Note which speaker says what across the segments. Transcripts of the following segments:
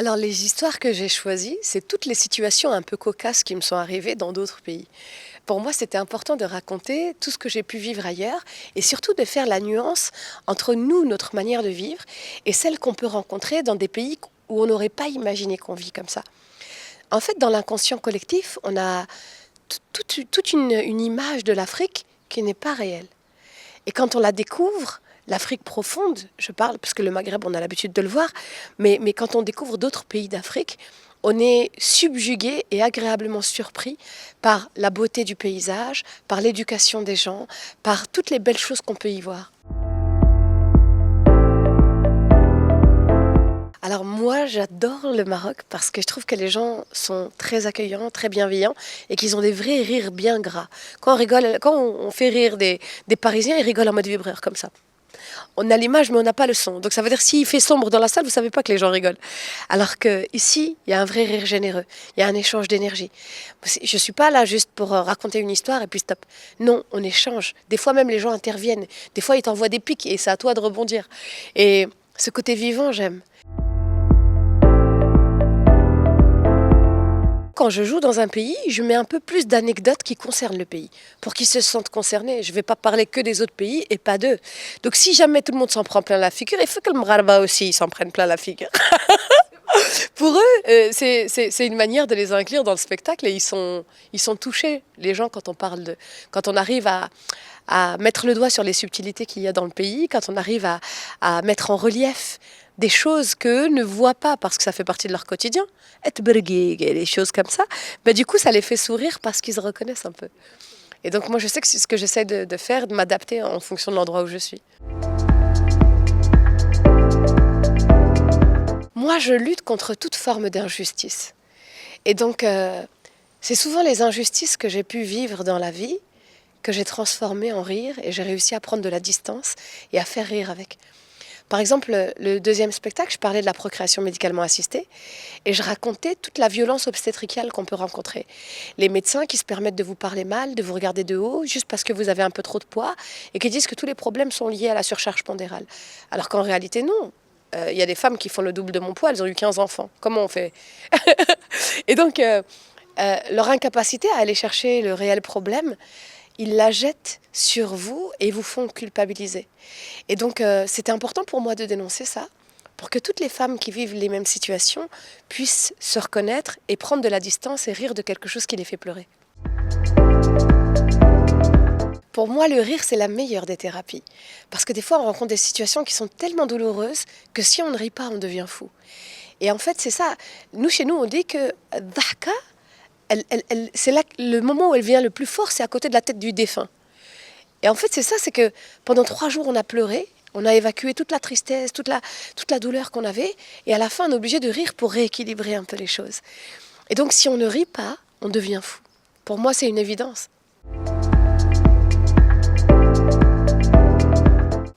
Speaker 1: Alors les histoires que j'ai choisies, c'est toutes les situations un peu cocasses qui me sont arrivées dans d'autres pays. Pour moi, c'était important de raconter tout ce que j'ai pu vivre ailleurs et surtout de faire la nuance entre nous, notre manière de vivre, et celle qu'on peut rencontrer dans des pays où on n'aurait pas imaginé qu'on vit comme ça. En fait, dans l'inconscient collectif, on a toute une image de l'Afrique qui n'est pas réelle. Et quand on la découvre, l'Afrique profonde, je parle, parce que le Maghreb, on a l'habitude de le voir, mais quand on découvre d'autres pays d'Afrique, on est subjugué et agréablement surpris par la beauté du paysage, par l'éducation des gens, par toutes les belles choses qu'on peut y voir. Alors moi, j'adore le Maroc parce que je trouve que les gens sont très accueillants, très bienveillants et qu'ils ont des vrais rires bien gras. Quand on rigole, quand on fait rire des Parisiens, ils rigolent en mode vibreur comme ça. On a l'image, mais on n'a pas le son. Donc ça veut dire s'il fait sombre dans la salle, vous savez pas que les gens rigolent. Alors que ici, il y a un vrai rire généreux. Il y a un échange d'énergie. Je suis pas là juste pour raconter une histoire et puis stop. Non, on échange. Des fois même les gens interviennent. Des fois ils t'envoient des pics et c'est à toi de rebondir. Et ce côté vivant, j'aime. Quand je joue dans un pays, je mets un peu plus d'anecdotes qui concernent le pays, pour qu'ils se sentent concernés. Je ne vais pas parler que des autres pays et pas d'eux. Donc si jamais tout le monde s'en prend plein la figure, il faut que le Mrarba aussi s'en prenne plein la figure. Pour eux, c'est une manière de les inclure dans le spectacle et ils sont touchés, les gens, quand on arrive à mettre le doigt sur les subtilités qu'il y a dans le pays, quand on arrive à mettre en relief des choses qu'eux ne voient pas parce que ça fait partie de leur quotidien, être berguig et des choses comme ça, mais du coup ça les fait sourire parce qu'ils se reconnaissent un peu. Et donc moi je sais que c'est ce que j'essaie de faire, de m'adapter en fonction de l'endroit où je suis. Moi je lutte contre toute forme d'injustice. Et donc c'est souvent les injustices que j'ai pu vivre dans la vie que j'ai transformées en rire et j'ai réussi à prendre de la distance et à faire rire avec. Par exemple, le deuxième spectacle, je parlais de la procréation médicalement assistée et je racontais toute la violence obstétricale qu'on peut rencontrer. Les médecins qui se permettent de vous parler mal, de vous regarder de haut, juste parce que vous avez un peu trop de poids et qui disent que tous les problèmes sont liés à la surcharge pondérale. Alors qu'en réalité, non. Il y a des femmes qui font le double de mon poids, elles ont eu 15 enfants. Comment on fait? Et donc, leur incapacité à aller chercher le réel problème, ils la jettent sur vous et vous font culpabiliser. Et donc, c'était important pour moi de dénoncer ça, pour que toutes les femmes qui vivent les mêmes situations puissent se reconnaître et prendre de la distance et rire de quelque chose qui les fait pleurer. Pour moi, le rire, c'est la meilleure des thérapies. Parce que des fois, on rencontre des situations qui sont tellement douloureuses que si on ne rit pas, on devient fou. Et en fait, c'est ça. Nous, chez nous, on dit que dhahka, c'est là le moment où elle vient le plus fort, c'est à côté de la tête du défunt. Et en fait, c'est ça, c'est que pendant 3 jours, on a pleuré, on a évacué toute la tristesse, toute la douleur qu'on avait, et à la fin, on est obligé de rire pour rééquilibrer un peu les choses. Et donc, si on ne rit pas, on devient fou. Pour moi, c'est une évidence.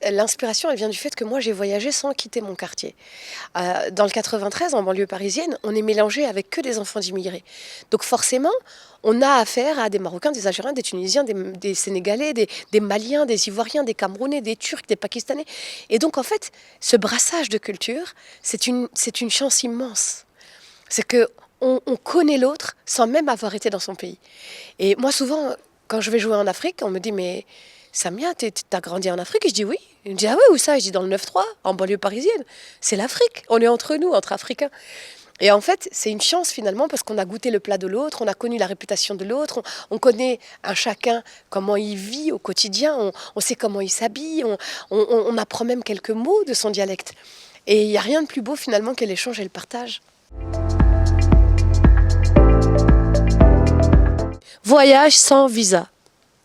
Speaker 1: L'inspiration, elle vient du fait que moi, j'ai voyagé sans quitter mon quartier. Dans le 93, en banlieue parisienne, on est mélangé avec que des enfants d'immigrés. Donc forcément, on a affaire à des Marocains, des Algériens, des Tunisiens, des Sénégalais, des Maliens, des Ivoiriens, des Camerounais, des Turcs, des Pakistanais. Et donc en fait, ce brassage de culture, c'est une chance immense. C'est qu'on connaît l'autre sans même avoir été dans son pays. Et moi, souvent, quand je vais jouer en Afrique, on me dit « mais Samia, t'as grandi en Afrique ?» Et je dis « oui ». Il me dit « ah ouais, où ça ?» Je dis « dans le 9-3, en banlieue parisienne. C'est l'Afrique, on est entre nous, entre Africains. » Et en fait, c'est une chance finalement parce qu'on a goûté le plat de l'autre, on a connu la réputation de l'autre, on connaît un chacun, comment il vit au quotidien, on sait comment il s'habille, on apprend même quelques mots de son dialecte. Et il n'y a rien de plus beau finalement que l'échange et le partage. Voyage sans visa.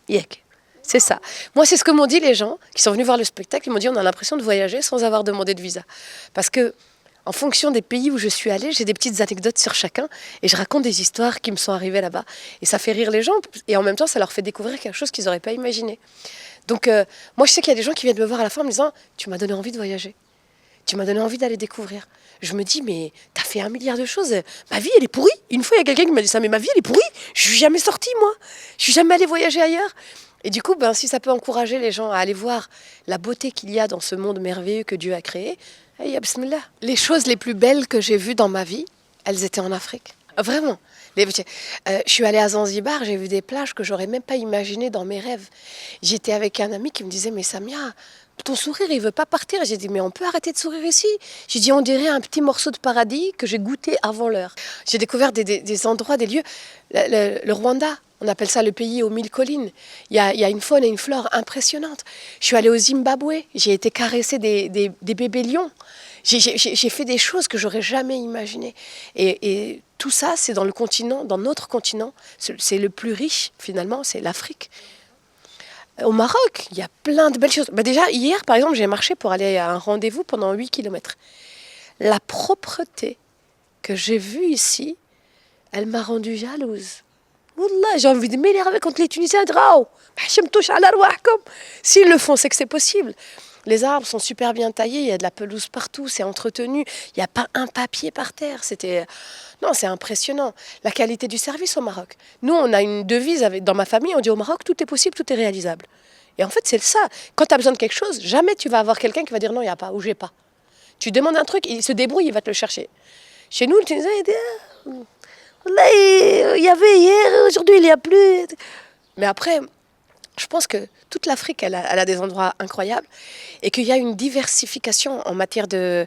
Speaker 1: Yek. C'est ça. Moi, c'est ce que m'ont dit les gens qui sont venus voir le spectacle. Ils m'ont dit on a l'impression de voyager sans avoir demandé de visa. Parce que, en fonction des pays où je suis allée, j'ai des petites anecdotes sur chacun et je raconte des histoires qui me sont arrivées là-bas. Et ça fait rire les gens et en même temps, ça leur fait découvrir quelque chose qu'ils n'auraient pas imaginé. Donc, moi, je sais qu'il y a des gens qui viennent me voir à la fin en me disant tu m'as donné envie de voyager. Tu m'as donné envie d'aller découvrir. Je me dis, mais t'as fait 1 milliard de choses. Ma vie, elle est pourrie. Une fois, il y a quelqu'un qui m'a dit ça, mais ma vie, elle est pourrie. Je suis jamais sortie, moi. Je suis jamais allée voyager ailleurs. Et du coup, ben, si ça peut encourager les gens à aller voir la beauté qu'il y a dans ce monde merveilleux que Dieu a créé, hey, bismillah. Les choses les plus belles que j'ai vues dans ma vie, elles étaient en Afrique. Vraiment. Je suis allée à Zanzibar, j'ai vu des plages que j'aurais même pas imaginées dans mes rêves. J'étais avec un ami qui me disait, mais Samia, ton sourire, il veut pas partir. J'ai dit, mais on peut arrêter de sourire ici. J'ai dit, on dirait un petit morceau de paradis que j'ai goûté avant l'heure. J'ai découvert des endroits, des lieux. Le Rwanda, on appelle ça le pays aux 1000 collines. Il y a une faune et une flore impressionnantes. Je suis allée au Zimbabwe, j'ai été caresser des bébés lions. J'ai fait des choses que j'aurais jamais imaginées. Et tout ça, c'est dans le continent, dans notre continent. C'est le plus riche, finalement, c'est l'Afrique. Au Maroc, il y a plein de belles choses. Bah déjà, hier, par exemple, j'ai marché pour aller à un rendez-vous pendant 8 kilomètres. La propreté que j'ai vue ici, elle m'a rendue jalouse. Wallah, j'ai envie de m'énerver contre les Tunisiens. Drao, s'ils le font, c'est que c'est possible. Les arbres sont super bien taillés, il y a de la pelouse partout, c'est entretenu, il n'y a pas un papier par terre. Non, c'est impressionnant. La qualité du service au Maroc. Nous, on a une devise dans ma famille, on dit au Maroc, tout est possible, tout est réalisable. Et en fait, c'est ça. Quand tu as besoin de quelque chose, jamais tu vas avoir quelqu'un qui va dire non, il n'y a pas, ou j'ai pas. Tu demandes un truc, il se débrouille, il va te le chercher. Chez nous, le Tunisien, il dit là, il y avait hier, aujourd'hui, il n'y a plus. Mais après, je pense que toute l'Afrique, elle a des endroits incroyables et qu'il y a une diversification en matière de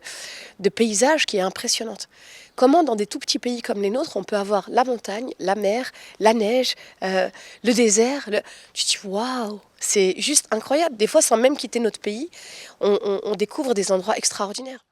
Speaker 1: paysages qui est impressionnante. Comment dans des tout petits pays comme les nôtres, on peut avoir la montagne, la mer, la neige, le désert. Tu te dis waouh, c'est juste incroyable. Des fois, sans même quitter notre pays, on découvre des endroits extraordinaires.